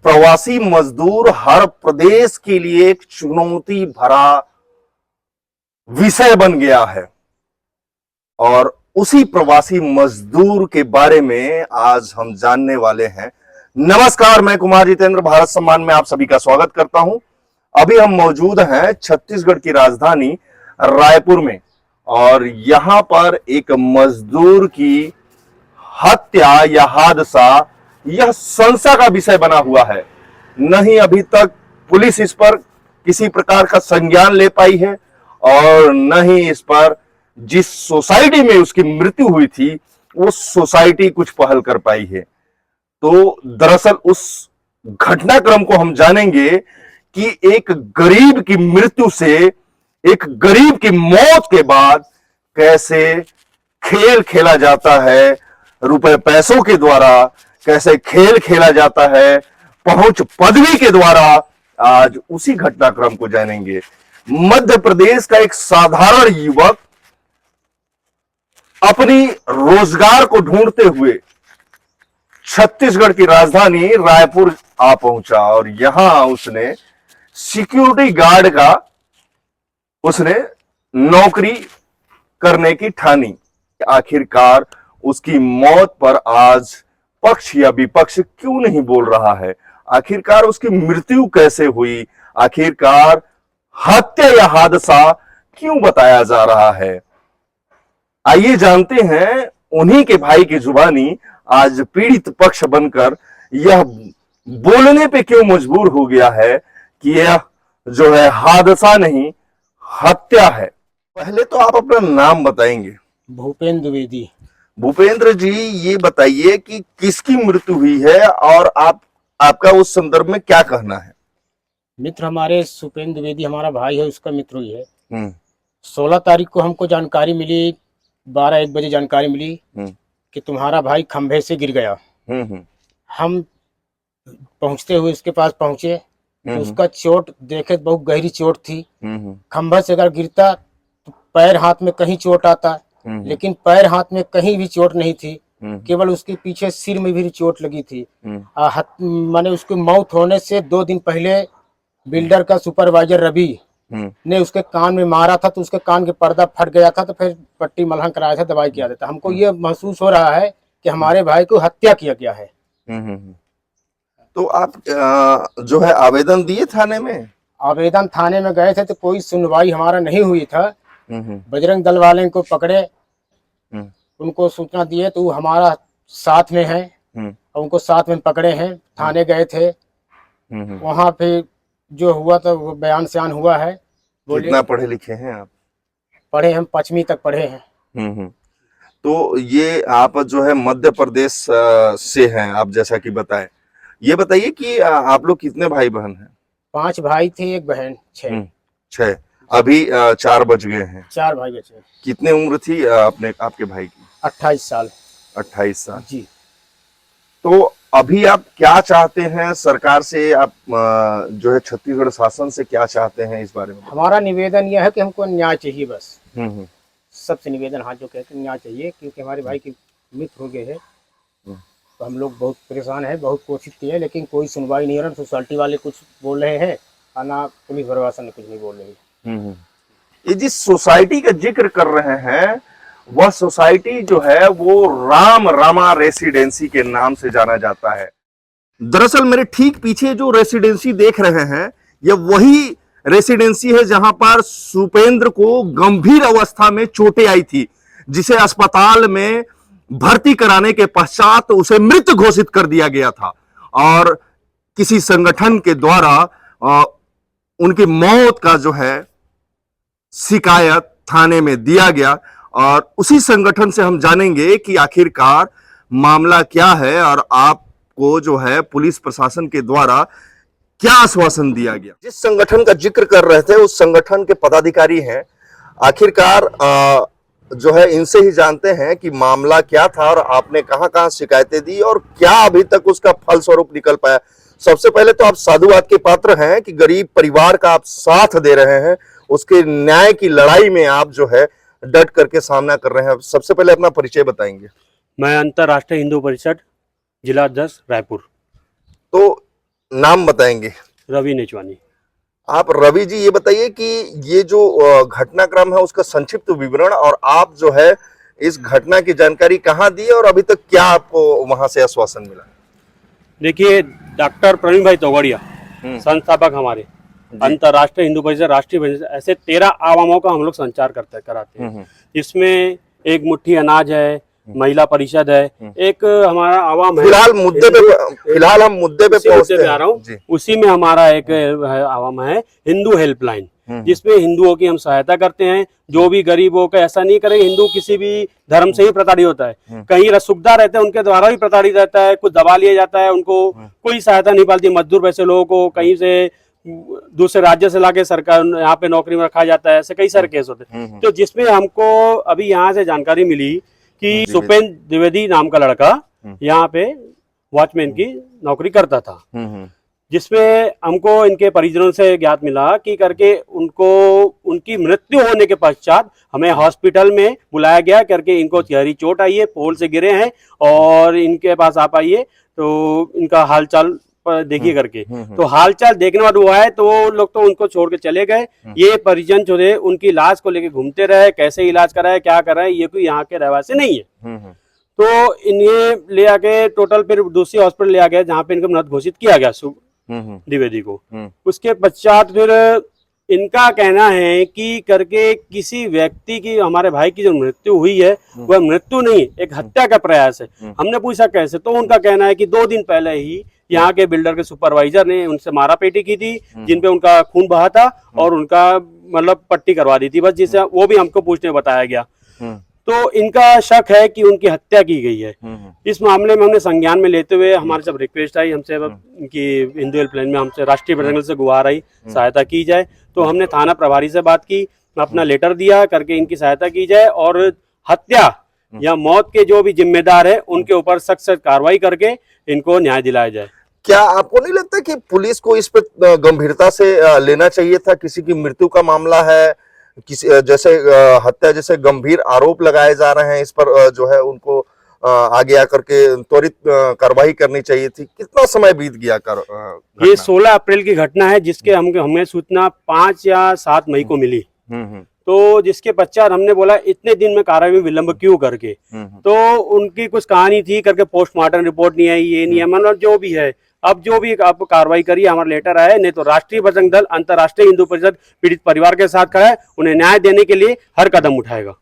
प्रवासी मजदूर हर प्रदेश के लिए एक चुनौती भरा विषय बन गया है और उसी प्रवासी मजदूर के बारे में आज हम जानने वाले हैं। नमस्कार, मैं कुमार जितेंद्र भारत सम्मान में आप सभी का स्वागत करता हूं। अभी हम मौजूद हैं छत्तीसगढ़ की राजधानी रायपुर में और यहां पर एक मजदूर की हत्या या हादसा यह संशय का विषय बना हुआ है। नहीं अभी तक पुलिस इस पर किसी प्रकार का संज्ञान ले पाई है और न ही इस पर जिस सोसाइटी में उसकी मृत्यु हुई थी वो सोसाइटी कुछ पहल कर पाई है। तो दरअसल उस घटनाक्रम को हम जानेंगे कि एक गरीब की मृत्यु से, एक गरीब की मौत के बाद कैसे खेल खेला जाता है, रुपए पैसों के द्वारा कैसे खेल खेला जाता है, पहुंच पदवी के द्वारा। आज उसी घटनाक्रम को जानेंगे। मध्य प्रदेश का एक साधारण युवक अपनी रोजगार को ढूंढते हुए छत्तीसगढ़ की राजधानी रायपुर आ पहुंचा और यहां उसने सिक्योरिटी गार्ड का नौकरी करने की ठानी। आखिरकार उसकी मौत पर आज पक्ष या विपक्ष क्यों नहीं बोल रहा है? आखिरकार उसकी मृत्यु कैसे हुई? आखिरकार हत्या या हादसा क्यों बताया जा रहा है? आइए जानते हैं उन्हीं के भाई की जुबानी आज पीड़ित पक्ष बनकर यह बोलने पे क्यों मजबूर हो गया है कि यह जो है हादसा नहीं हत्या है। पहले तो आप अपना नाम बताएंगे। भूपेंद्र द्विवेदी। भूपेंद्र जी, ये बताइए कि किसकी मृत्यु हुई है और आपका उस संदर्भ में क्या कहना है? मित्र हमारे सुपेंद्र द्विवेदी हमारा भाई है, उसका मित्र ही है। 16 तारीख को हमको जानकारी मिली, 12-1 बजे जानकारी मिली कि तुम्हारा भाई खंभे से गिर गया। हम पहुंचते हुए उसके पास पहुंचे तो उसका चोट देखे, बहुत गहरी चोट थी। खंभा से अगर गिरता तो पैर हाथ में कहीं चोट आता, लेकिन पैर हाथ में कहीं भी चोट नहीं थी, केवल उसके पीछे सिर में भी चोट लगी थी। माने उसकी मौत होने से 2 दिन पहले बिल्डर का सुपरवाइजर रवि ने उसके कान में मारा था, तो उसके कान के पर्दा फट गया था, तो फिर पट्टी मलहम कराया था, दवाई किया था। हमको ये महसूस हो रहा है कि हमारे भाई को हत्या किया गया है। तो आप जो है आवेदन दिए थाने में? आवेदन थाने में गए थे तो कोई सुनवाई हमारा नहीं हुई था। बजरंग दल वाले को पकड़े, उनको सूचना दिए तो वो हमारा साथ में है और उनको साथ में पकड़े हैं। थाने गए थे, वहां पे जो हुआ था वो बयान सयान हुआ है। कितना पढ़े लिखे हैं आप? पढ़े हम 5वीं तक पढ़े हैं। तो ये आप जो है मध्य प्रदेश से हैं, आप जैसा कि बताएं। ये बताइए कि आप लोग कितने भाई बहन हैं? 5 भाई थे, 1 बहन, 6। अभी 4 बच गए हैं। 4 भाई बचे। कितने उम्र थी आपके भाई की? 28 साल। 28 साल जी। तो अभी आप क्या चाहते हैं सरकार से? आप जो है छत्तीसगढ़ शासन से क्या चाहते हैं इस बारे में? हमारा निवेदन यह है कि हमको न्याय चाहिए, बस। सबसे निवेदन हाथ जो कहते हैं न्याय चाहिए, क्योंकि हमारे भाई की मृत्यु हो गई है। तो हम लोग बहुत परेशान हैं, बहुत कोशिश की है, लेकिन कोई सुनवाई नहीं हो रहा। सोसाइटी वाले कुछ बोल रहे हैं और ना पुलिस प्रशासन ने कुछ नहीं बोल रही। ये जिस सोसाइटी का जिक्र कर रहे हैं वह सोसाइटी जो है वो रामा रेसिडेंसी के नाम से जाना जाता है। दरअसल मेरे ठीक पीछे जो रेसिडेंसी देख रहे हैं यह वही रेसिडेंसी है जहां पर सुपेंद्र को गंभीर अवस्था में चोटें आई थी, जिसे अस्पताल में भर्ती कराने के पश्चात उसे मृत घोषित कर दिया गया था और किसी संगठन के द्वारा उनकी मौत का जो है शिकायत थाने में दिया गया और उसी संगठन से हम जानेंगे कि आखिरकार मामला क्या है और आपको जो है पुलिस प्रशासन के द्वारा क्या आश्वासन दिया गया। जिस संगठन का जिक्र कर रहे थे उस संगठन के पदाधिकारी हैं। आखिरकार जो है इनसे ही जानते हैं कि मामला क्या था और आपने कहां-कहां शिकायतें दी और क्या अभी तक उसका फलस्वरूप निकल पाया। सबसे पहले तो आप साधुवाद के पात्र हैं कि गरीब परिवार का आप साथ दे रहे हैं, उसके न्याय की लड़ाई में आप जो है डट करके सामना कर रहे हैं। सबसे पहले अपना परिचय बताएंगे। मैं अंतर्राष्ट्रीय हिंदू परिषद जिला अध्यक्ष रायपुर। तो नाम बताएंगे? रवि नेचवानी। आप रवि जी ये बताइए कि ये जो घटनाक्रम है उसका संक्षिप्त विवरण, और आप जो है इस घटना की जानकारी कहाँ दी और अभी तक क्या आपको वहां से आश्वासन मिला? देखिए, डॉक्टर प्रवीण भाई तोगड़िया संस्थापक हमारे अंतर्राष्ट्रीय हिंदू परिषद, राष्ट्रीय परिषद, ऐसे 13 आवामों का हम लोग संचार कराते हैं। इसमें एक मुट्ठी अनाज है, महिला परिषद है, एक हमारा आवाम है। फिलहाल हम मुद्दे पे पहुंचते आ रहा हूँ। उसी में हमारा एक आवाम है हिंदू हेल्पलाइन, जिसमें हिंदुओं की हम सहायता करते हैं। जो भी गरीबों का, ऐसा नहीं करेंगे हिंदू किसी भी धर्म से ही प्रताड़ित होता है, कहीं रसूखदार रहते हैं उनके द्वारा भी प्रताड़ित रहता है, कुछ दबा लिया जाता है, उनको कोई सहायता नहीं पाती। मजदूर वैसे लोगों को कहीं से दूसरे राज्य से लाके सरकार यहाँ पे नौकरी में रखा जाता है, ऐसे कई सारे केस होते हैं। तो जिसमें हमको अभी यहाँ से जानकारी मिली कि सुपेंद्र द्विवेदी नाम का लड़का यहाँ पे वॉचमैन की नौकरी करता था, जिसमें हमको इनके परिजनों से ज्ञात मिला कि करके उनको उनकी मृत्यु होने के पश्चात हमें हॉस्पिटल में बुलाया गया करके इनको गहरी चोट आई है, पोल से गिरे हैं और इनके पास आप आइए तो इनका हालचाल देखिए करके। तो हालचाल देखने बाद हुआ है तो वो लोग तो उनको छोड़ के चले गए। ये परिजन जो थे उनकी लाश को लेके घूमते रहे, कैसे इलाज कराए, क्या कराए, ये कोई यहाँ के रहवासी नहीं है। तो इन्हें ले आके टोटल फिर दूसरी हॉस्पिटल ले आ गया जहाँ पे इनको मृत घोषित किया गया द्विवेदी को। उसके पश्चात फिर इनका कहना है कि करके किसी व्यक्ति की, हमारे भाई की जो मृत्यु हुई है वह मृत्यु नहीं, एक हत्या का प्रयास है। हमने पूछा कैसे, तो उनका कहना है कि 2 दिन पहले ही यहाँ के बिल्डर के सुपरवाइजर ने उनसे मारापेटी की थी, जिनपे उनका खून बहा था और उनका मतलब पट्टी करवा दी थी बस, जिससे वो भी हमको पूछने बताया गया। तो इनका शक है कि उनकी हत्या की गई है। इस मामले में हमने संज्ञान में लेते हुए हमारे जब रिक्वेस्ट आई हमसे इनकी हिंदू हेल्पलाइन में हमसे राष्ट्रीय बजरंग दल से गुहार आई सहायता की जाए, तो हमने थाना प्रभारी से बात की, अपना लेटर दिया करके इनकी सहायता की जाए और हत्या या मौत के जो भी जिम्मेदार है उनके ऊपर सख्त से कार्रवाई करके इनको न्याय दिलाया जाए। क्या आपको नहीं लगता कि पुलिस को इस पर गंभीरता से लेना चाहिए था? किसी की मृत्यु का मामला है, किसी जैसे हत्या जैसे गंभीर आरोप लगाए जा रहे हैं, इस पर जो है उनको आगे आकर के त्वरित कार्रवाई करनी चाहिए थी। कितना समय बीत गया ये 16 अप्रैल की घटना है, जिसके हमें सूचना 5 या 7 मई को मिली। तो जिसके पश्चात हमने बोला इतने दिन में कार्रवाई में विलंब क्यों करके, तो उनकी कुछ कहानी थी करके पोस्टमार्टम रिपोर्ट नहीं आई, ये नहीं है, मतलब जो भी है अब जो भी आप कार्रवाई करिए, हमारा लेटर आया, नहीं तो राष्ट्रीय बजरंग दल अंतर्राष्ट्रीय हिंदू परिषद पीड़ित परिवार के साथ खड़ा है, उन्हें न्याय देने के लिए हर कदम उठाएगा।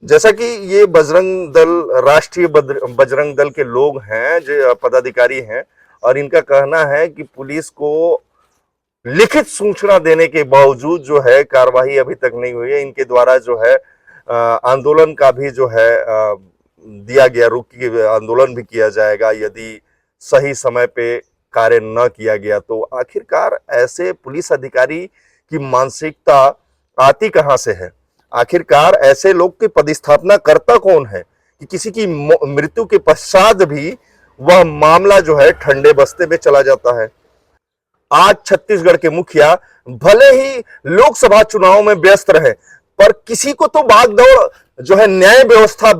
जैसा कि ये बजरंग दल, राष्ट्रीय बजरंग दल के लोग हैं, जो पदाधिकारी हैं, और इनका कहना है कि पुलिस को लिखित सूचना देने के बावजूद जो है कार्रवाई अभी तक नहीं हुई है। इनके द्वारा जो है आंदोलन का भी जो है दिया गया, रुक के आंदोलन भी किया जाएगा यदि सही समय पे कार्य न किया गया तो। आखिरकार ऐसे पुलिस अधिकारी की मानसिकता आती कहां से है? आखिरकार ऐसे लोग की पदस्थापना करता कौन है कि किसी की मृत्यु के पश्चात भी वह मामला जो है ठंडे बस्ते में चला जाता है। आज छत्तीसगढ़ के मुखिया भले ही लोकसभा चुनाव में व्यस्त रहे, पर किसी को तो भागदौड़ जो है न्याय व्यवस्था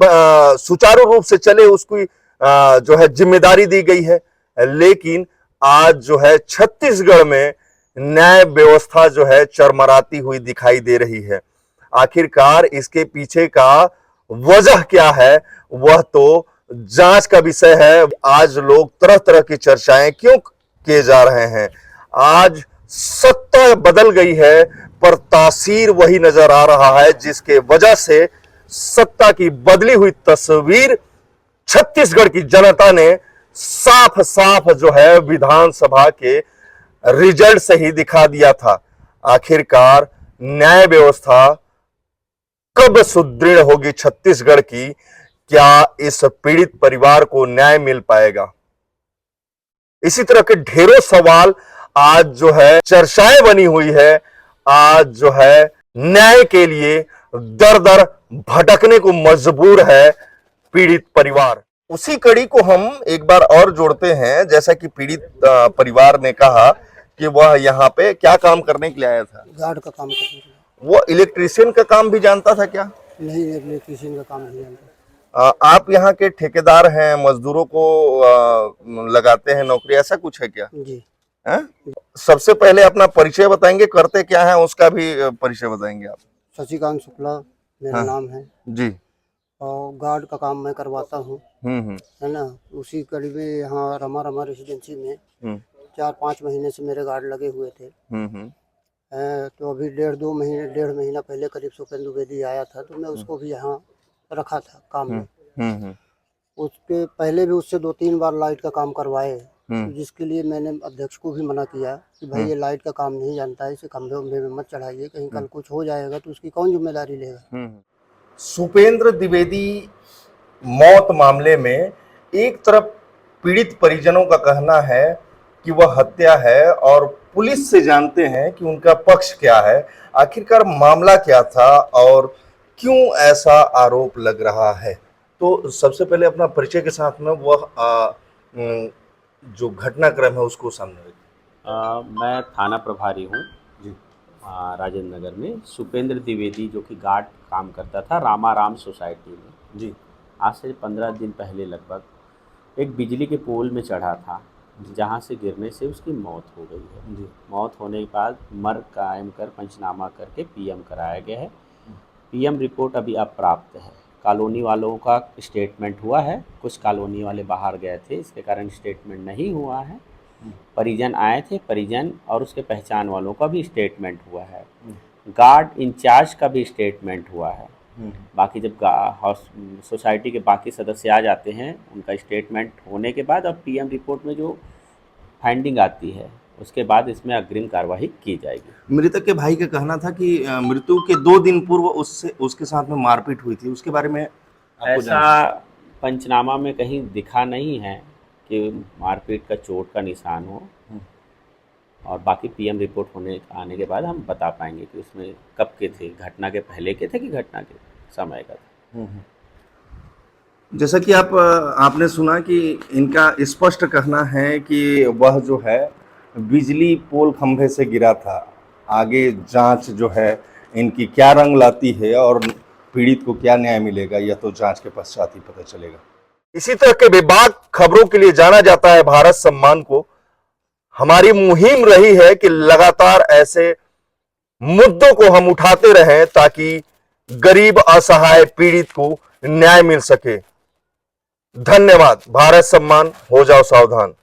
सुचारू रूप से चले उसकी जो है जिम्मेदारी दी गई है। लेकिन आज जो है छत्तीसगढ़ में न्याय व्यवस्था जो है चरमराती हुई दिखाई दे रही है। आखिरकार इसके पीछे का वजह क्या है वह तो जांच का विषय है। आज लोग तरह तरह की चर्चाएं क्यों किए जा रहे हैं? आज सत्ता बदल गई है पर तासीर वही नजर आ रहा है, जिसके वजह से सत्ता की बदली हुई तस्वीर छत्तीसगढ़ की जनता ने साफ साफ जो है विधानसभा के रिजल्ट से ही दिखा दिया था। आखिरकार न्याय व्यवस्था कब सुदृढ़ होगी छत्तीसगढ़ की? क्या इस पीड़ित परिवार को न्याय मिल पाएगा? इसी तरह के ढेरों सवाल आज जो है चर्चाएं बनी हुई है। आज जो है न्याय के लिए दर दर भटकने को मजबूर है पीड़ित परिवार। उसी कड़ी को हम एक बार और जोड़ते हैं। जैसा कि पीड़ित परिवार ने कहा कि वह यहाँ पे क्या काम करने के लिए आया था? गार्ड का काम करने के लिए। वो इलेक्ट्रिशियन का काम भी जानता था क्या? नहीं, इलेक्ट्रिशियन का काम नहीं जानता। आप यहाँ के ठेकेदार हैं, मजदूरों को लगाते हैं नौकरी, ऐसा कुछ है क्या? जी। हैं? सबसे पहले अपना परिचय बताएंगे, करते क्या है उसका भी परिचय बताएंगे आप। शशिकांत शुक्ला मेरा हाँ। नाम है जी। और गार्ड का काम मैं करवाता हूँ, है ना। उसी कड़ी में यहाँ रमा रेसिडेंसी में 4-5 महीने से मेरे गार्ड लगे हुए थे। तो अभी 1.5 महीना पहले करीब सुपेंद्र द्विवेदी आया था, तो मैं उसको भी यहाँ रखा था काम में। उसके पहले भी उससे 2-3 बार लाइट का काम करवाए, जिसके लिए मैंने अध्यक्ष को भी मना किया कि भाई ये लाइट का काम नहीं जानता है, इसे खंभे उम्भे में मत चढ़ाइए, कहीं कल कुछ हो जाएगा तो उसकी कौन जिम्मेदारी लेगा। सुपेंद्र द्विवेदी मौत मामले में एक तरफ पीड़ित परिजनों का कहना है कि वह हत्या है और पुलिस से जानते हैं कि उनका पक्ष क्या है, आखिरकार मामला क्या था और क्यों ऐसा आरोप लग रहा है। तो सबसे पहले अपना परिचय के साथ में वह जो घटनाक्रम है उसको सामने रखिए। मैं थाना प्रभारी हूँ जी, राजेंद्र नगर में। सुपेंद्र द्विवेदी जो कि गार्ड काम करता था रामाराम सोसाइटी में जी, आज से 15 दिन पहले लगभग एक बिजली के पोल में चढ़ा था, जहाँ से गिरने से उसकी मौत हो गई है जी। मौत होने के बाद मर्ग कायम कर पंचनामा करके पीएम कराया गया है। पीएम रिपोर्ट अभी अप्राप्त है। कॉलोनी वालों का स्टेटमेंट हुआ है, कुछ कॉलोनी वाले बाहर गए थे, इसके कारण स्टेटमेंट नहीं हुआ है। परिजन आए थे, परिजन और उसके पहचान वालों का भी स्टेटमेंट हुआ है। गार्ड इंचार्ज का भी स्टेटमेंट हुआ है। बाकी जब सोसाइटी के बाकी सदस्य आ जाते हैं, उनका स्टेटमेंट होने के बाद अब पीएम रिपोर्ट में जो फाइंडिंग आती है उसके बाद इसमें अग्रिम कार्रवाई की जाएगी। मृतक के भाई का कहना था कि मृत्यु के 2 दिन पूर्व उसके साथ में मारपीट हुई थी, उसके बारे में ऐसा पंचनामा में कहीं दिखा नहीं है कि मारपीट का चोट का निशान हो, और बाकी पीएम रिपोर्ट आने के बाद हम बता पाएंगे कि उसमें कब के थे, घटना के पहले के थे कि घटना के समय का था। जैसा कि आपने सुना कि इनका स्पष्ट कहना है कि वह जो है बिजली पोल खंभे से गिरा था। आगे जांच जो है इनकी क्या रंग लाती है और पीड़ित को क्या न्याय मिलेगा, यह तो जांच के पश्चात ही पता चलेगा। इसी तरह के बेबाक खबरों के लिए जाना जाता है भारत सम्मान को। हमारी मुहिम रही है कि लगातार ऐसे मुद्दों को हम उठाते रहें ताकि गरीब असहाय पीड़ित को न्याय मिल सके। धन्यवाद। भारत सम्मान, हो जाओ सावधान।